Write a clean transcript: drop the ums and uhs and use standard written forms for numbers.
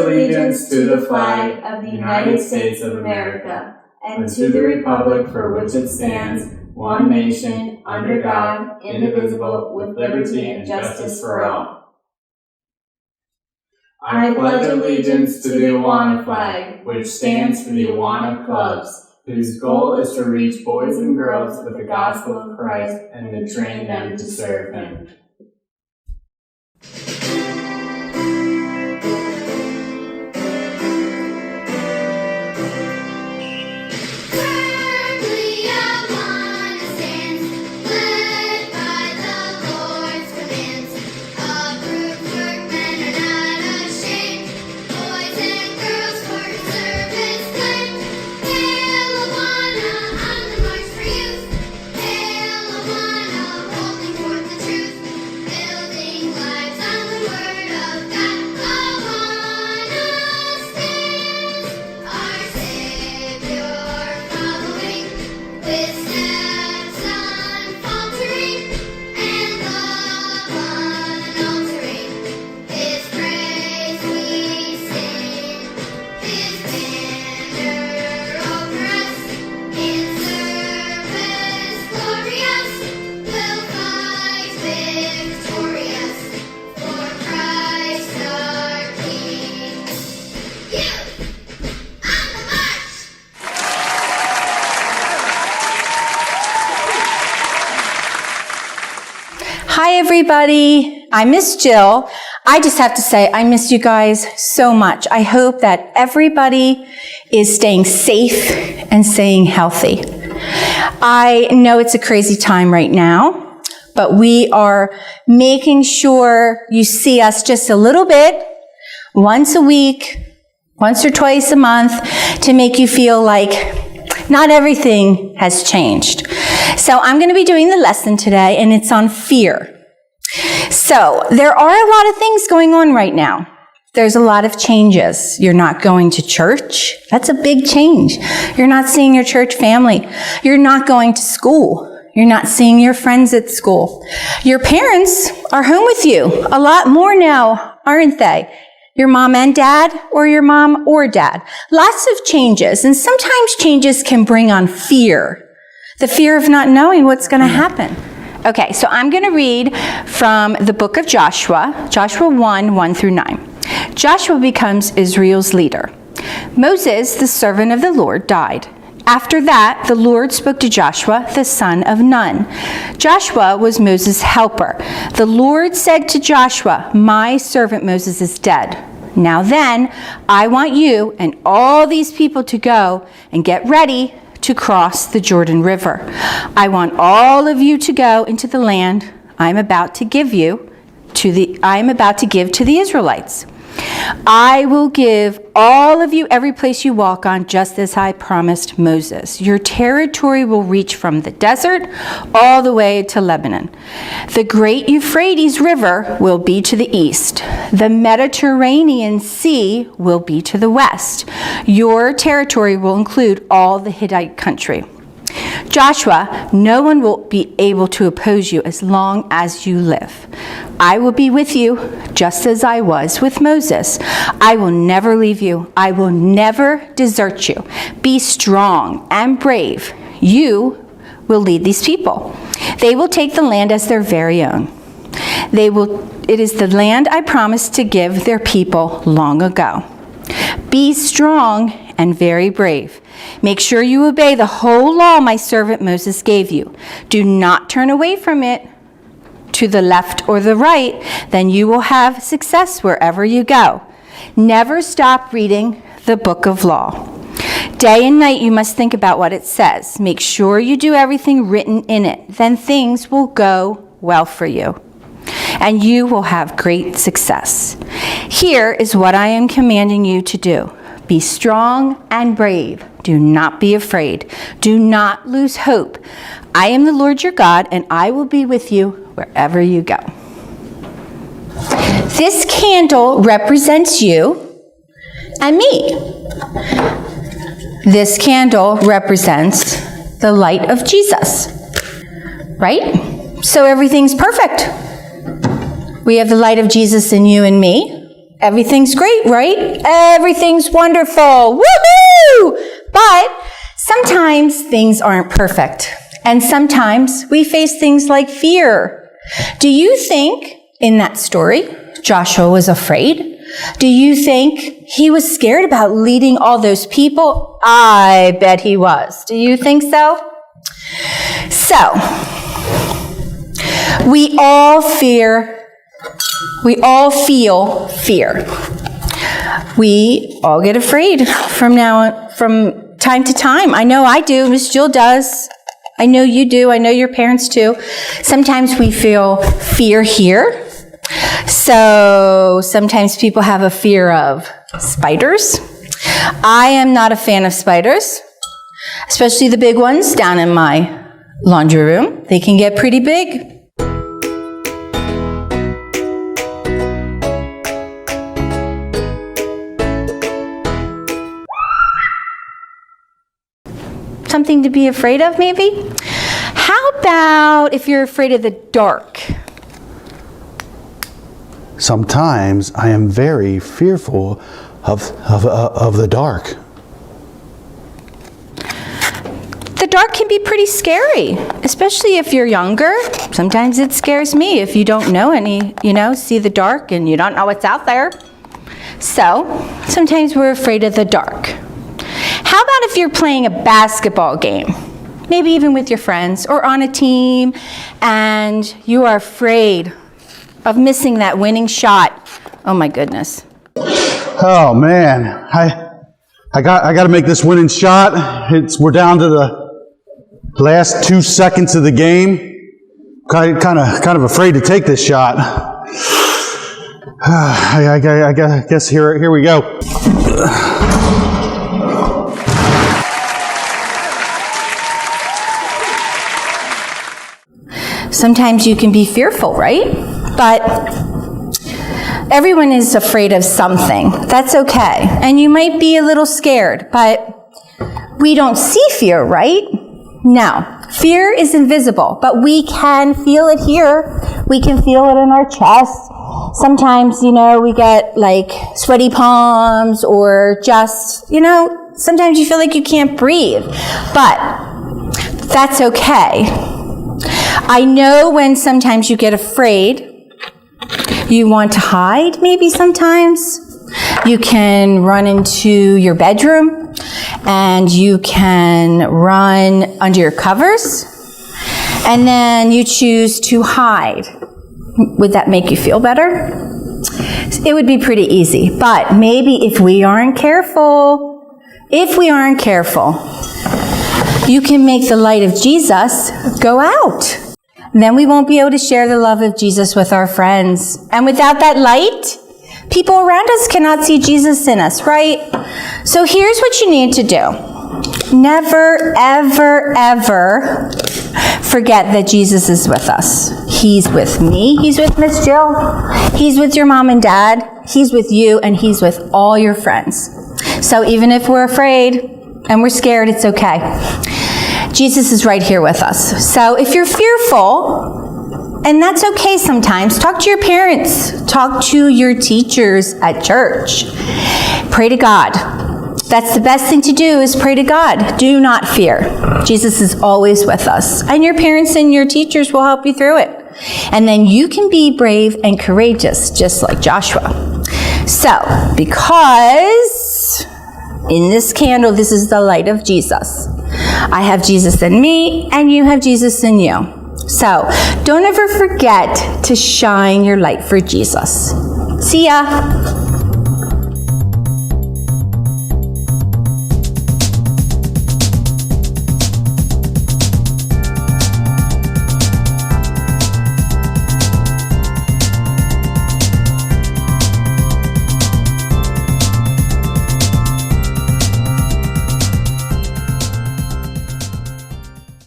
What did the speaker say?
allegiance to the flag of the United States of America and to the republic for which it stands, one nation, under God, indivisible, with liberty and justice for all. I pledge allegiance to the Awana flag, which stands for the Awana clubs, whose goal is to reach boys and girls with the gospel of Christ and to train them to serve Him. Hi everybody, I miss Jill. I just have to say I miss you guys so much. I hope that everybody is staying safe and staying healthy. I know it's a crazy time right now, but we are making sure you see us just a little bit, once a week, once or twice a month, to make you feel like not everything has changed. So I'm going to be doing the lesson today, and it's on fear. So there are a lot of things going on right now. There's a lot of changes. You're not going to church. That's a big change. You're not seeing your church family. You're not going to school. You're not seeing your friends at school. Your parents are home with you a lot more now, aren't they? Your mom and dad, or your mom or dad. Lots of changes, and sometimes changes can bring on fear. The fear of not knowing what's going to happen. Okay, so I'm going to read from the book of Joshua, Joshua 1 through 9. Joshua becomes Israel's leader. Moses, the servant of the Lord, died. After that, the Lord spoke to Joshua, the son of Nun. Joshua was Moses' helper. The Lord said to Joshua, "My servant Moses is dead. Now then, I want you and all these people to go and get ready to cross the Jordan River. I want all of you to go into the land I am about to give to the Israelites. I will give all of you every place you walk on, just as I promised Moses. Your territory will reach from the desert all the way to Lebanon. The great Euphrates River will be to the east. The Mediterranean Sea will be to the west. Your territory will include all the Hittite country. Joshua, no one will be able to oppose you as long as you live. I will be with you just as I was with Moses. I will never leave you. I will never desert you. Be strong and brave. You will lead these people. They will take the land as their very own. It is the land I promised to give their people long ago. Be strong and very brave. Make sure you obey the whole law my servant Moses gave you. Do not turn away from it to the left or the right, then you will have success wherever you go. Never stop reading the book of law. Day and night you must think about what it says. Make sure you do everything written in it. Then things will go well for you, and you will have great success. Here is what I am commanding you to do. Be strong and brave. Do not be afraid. Do not lose hope. I am the Lord your God, and I will be with you wherever you go. This candle represents you and me. This candle represents the light of Jesus, right? So everything's perfect. We have the light of Jesus in you and me. everything's great, right? Everything's wonderful. Woohoo! But sometimes things aren't perfect. And sometimes we face things like fear. Do you think in that story, Joshua was afraid? Do you think he was scared about leading all those people? I bet he was. Do you think so? So, we all feel fear. We all get afraid from time to time. I know I do. Miss Jill does. I know you do. I know your parents too. Sometimes we feel fear here. So sometimes people have a fear of spiders. I am not a fan of spiders, especially the big ones down in my laundry room. They can get pretty big. Something to be afraid of, maybe? How about if you're afraid of the dark? Sometimes I am very fearful of the dark. The dark can be pretty scary, especially if you're younger. Sometimes it scares me if you don't know see the dark and you don't know what's out there. So, sometimes we're afraid of the dark. How about if you're playing a basketball game, maybe even with your friends or on a team, and you are afraid of missing that winning shot? Oh my goodness. Oh man, I got to make this winning shot. We're down to the last 2 seconds of the game. Kind of afraid to take this shot. I guess here we go. Sometimes you can be fearful, right? But everyone is afraid of something. That's okay. And you might be a little scared, but we don't see fear, right? No. Fear is invisible, but we can feel it here. We can feel it in our chest. Sometimes, we get like sweaty palms or just, sometimes you feel like you can't breathe. But that's okay. I know when sometimes you get afraid, you want to hide maybe sometimes. You can run into your bedroom and you can run under your covers and then you choose to hide. Would that make you feel better? It would be pretty easy, but maybe if we aren't careful, you can make the light of Jesus go out. Then we won't be able to share the love of Jesus with our friends. And without that light, people around us cannot see Jesus in us, right? So here's what you need to do. Never, ever, ever forget that Jesus is with us. He's with me. He's with Miss Jill. He's with your mom and dad. He's with you, and he's with all your friends. So even if we're afraid and we're scared, it's okay. Jesus is right here with us. So if you're fearful, and that's okay sometimes, talk to your parents, talk to your teachers at church. Pray to God. That's the best thing to do, is pray to God. Do not fear. Jesus is always with us. And your parents and your teachers will help you through it. And then you can be brave and courageous, just like Joshua. So, because in this candle, this is the light of Jesus. I have Jesus in me, and you have Jesus in you. So, don't ever forget to shine your light for Jesus. See ya.